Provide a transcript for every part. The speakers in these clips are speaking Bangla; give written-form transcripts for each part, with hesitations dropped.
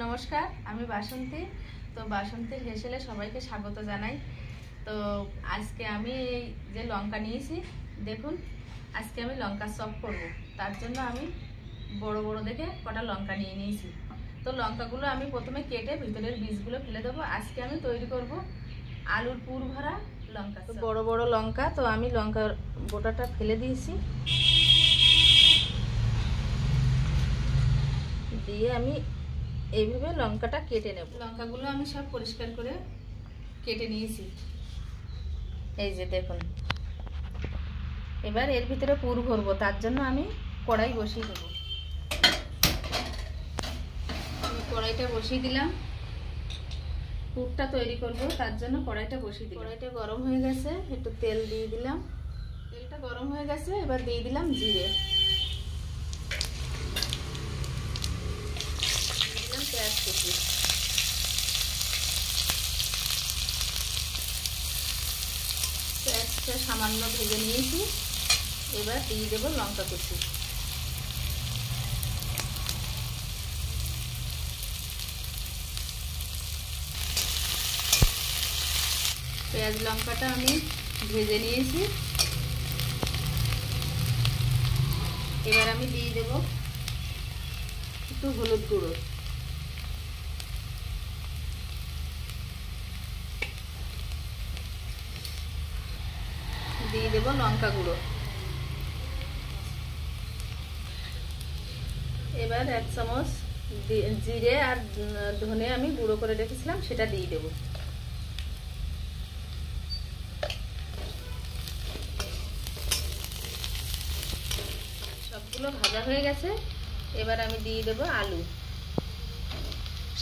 নমস্কার, আমি বাসন্তী। তো বাসন্তীর হেসেলে সবাইকে স্বাগত জানাই। তো আজকে আমি এই যে লঙ্কা নিয়েছি, দেখুন আজকে আমি লঙ্কা চপ করব। তার জন্য আমি বড় বড় দেখে কটা লঙ্কা নিয়ে নিয়েছি। তো লঙ্কাগুলো আমি প্রথমে কেটে ভিতরের বীজগুলো ফেলে দেবো। আজকে আমি তৈরি করব আলুর পুর ভরা লঙ্কা। তো বড় বড় লঙ্কা, তো আমি লঙ্কার বোটাটা ফেলে দিয়েছি, দিয়ে আমি এইভাবে লঙ্কাটা কেটে নেব। লঙ্কাগুলো আমি সব পরিষ্কার করে কেটে নিয়েছি, এই যে দেখুন। এবার এর ভিতরে পুর ভরবো, তার জন্য আমি কড়াই বসিয়ে দেবো। আমি কড়াইটা বসিয়ে দিলাম, পুরটা তৈরি করব, তার জন্য কড়াইটা বসিয়ে দিলাম। কড়াইটা গরম হয়ে গেছে, একটু তেল দিয়ে দিলাম। তেলটা গরম হয়ে গেছে, এবার দিয়ে দিলাম জিরে, দিলাম পেঁয়াজ কুচি, পেঁয়াজটা সামান্য ভেজে নিয়েছি। এবার দিয়ে দেবো লঙ্কা কুচি। পেঁয়াজ লঙ্কাটা আমি ভেজে নিয়েছি। এবার আমি দিয়ে দেব একটু হলুদ গুঁড়ো, দিয়ে দেব লঙ্কা গুঁড়ো। এবার 1 চামচ জিরে আর ধনে আমি গুঁড়ো করে রেখেছিলাম, সেটা দিয়ে দেব। সবগুলো ভাজা হয়ে গেছে। এবার আমি দিয়ে দেব আলু,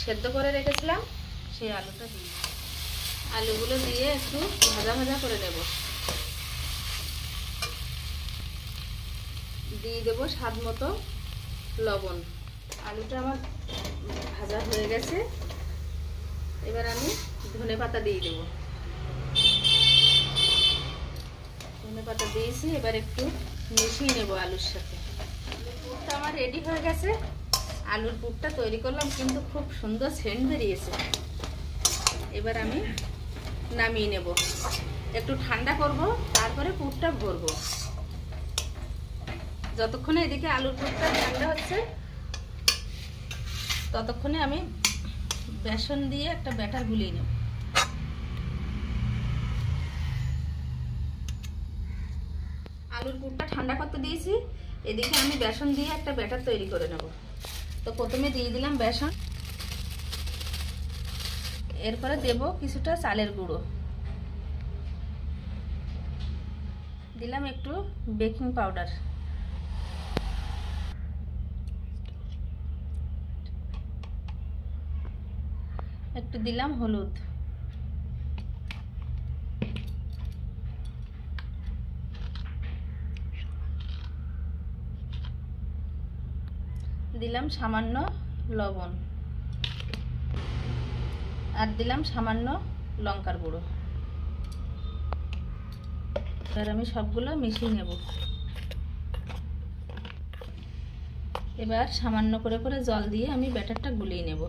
সেদ্ধ করে রেখেছিলাম সেই আলুটা দিয়ে, আলুগুলো দিয়ে একটু ভাজা ভাজা করে নেব। দিয়ে দেবো স্বাদ মতো লবণ। আলুটা আমার ভাজা হয়ে গেছে। এবার আমি ধনেপাতা দিয়ে দেব। ধনেপাতা দিয়েছি, এবার একটু মিশিয়ে নেব আলুর সাথে। পুরটা আমার রেডি হয়ে গেছে। আলুর পুরটা তৈরি করলাম, কিন্তু খুব সুন্দর সেন্ট বেরিয়েছে। এবার আমি নামিয়ে নেব, একটু ঠান্ডা করব, তারপরে পুরটা ভরবো। যতক্ষণে এদিকে আলুর পুরটা ঠান্ডা হচ্ছে, ততক্ষণে আমি বেসন দিয়ে একটা ব্যাটার গুলিয়ে নেব। আলুর পুরটা ঠান্ডা করতে দিয়েছি, এদিকে আমি বেসন দিয়ে একটা ব্যাটার তৈরি করে নেব। তো প্রথমে দিয়ে দিলাম বেসন, এরপরে দেব কিছুটা চালের গুঁড়ো, দিলাম একটু বেকিং পাউডার, একটু দিলাম হলুদ, দিলাম সামান্য লবণ, আর দিলাম সামান্য লঙ্কার গুঁড়ো। এবার আমি সবগুলো মিশিয়ে নেব। এবার সামান্য করে করে জল দিয়ে আমি ব্যাটারটা গুলিয়ে নেব।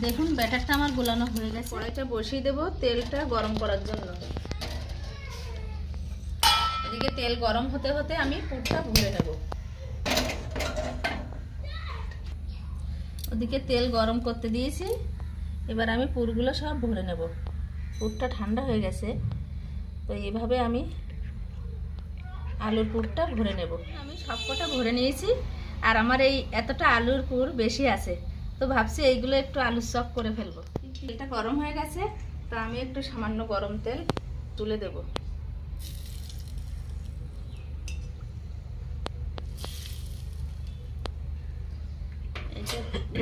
দেখুন ব্যাটারটা আমার গোলানো হয়ে গেছে। কড়াইটা বসিয়ে দেব তেলটা গরম করার জন্য। এদিকে তেল গরম হতে হতে আমি পুরটা ভরে নেব। ওদিকে তেল গরম করতে দিয়েছি, এবার আমি পুরগুলো সব ভরে নেব। পুরটা ঠান্ডা হয়ে গেছে, তো এইভাবে আমি আলুর পুরটা ভরে নেব। আমি সবকটা ভরে নিয়েছি, আর আমার এই এতটা আলুর পুর বেশি আছে, তো ভাবছি এইগুলো একটু আলুর চপ করে ফেলবো। তেলটা গরম হয়ে গেছে, তো আমি একটু সামান্য গরম তেল তুলে দেব।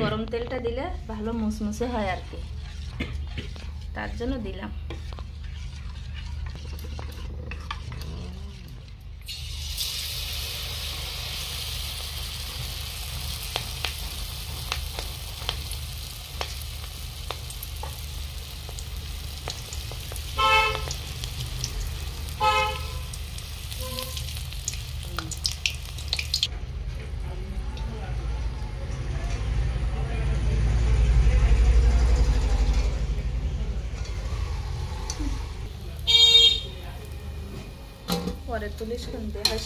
গরম তেলটা দিলে ভালো মুসমুসে হয় আর কি, তার জন্য দিলাম। পরে তুলিস শুনতে হয়।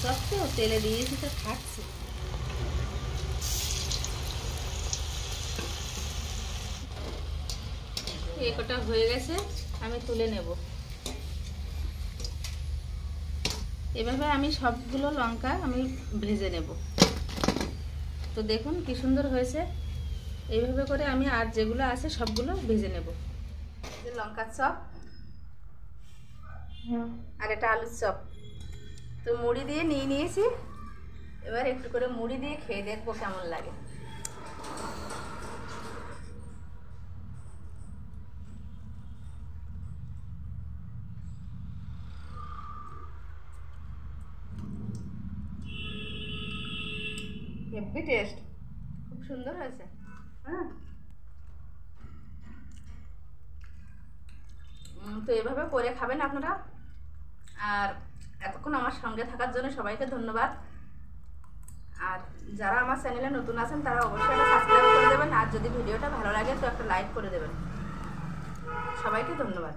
সব তো তেলে দিয়েছি তো খাচ্ছি। একটা হয়ে গেছে, আমি তুলে নেব। এভাবে আমি সবগুলো লঙ্কা আমি ভেজে নেব। তো দেখুন কি সুন্দর হয়েছে। এইভাবে করে আমি আর যেগুলো আছে সবগুলো ভেজে নেব। লঙ্কার চপ আর এটা আলুর চপ। তো মুড়ি দিয়ে নিয়ে নিয়েছি, এবার একটু করে মুড়ি দিয়ে খেয়ে দেখবো কেমন লাগে। হেভি টেস্ট, খুব সুন্দর হয়েছে। হ্যাঁ, তো এভাবে করে খাবেন আপনারা। আর এতক্ষণ আমার সঙ্গে থাকার জন্য সবাইকে ধন্যবাদ। আর যারা আমার চ্যানেলে নতুন আছেন তারা অবশ্যই একটা সাবস্ক্রাইব করে দেবেন। আর যদি ভিডিওটা ভালো লাগে তো একটা লাইক করে দেবেন। সবাইকে ধন্যবাদ।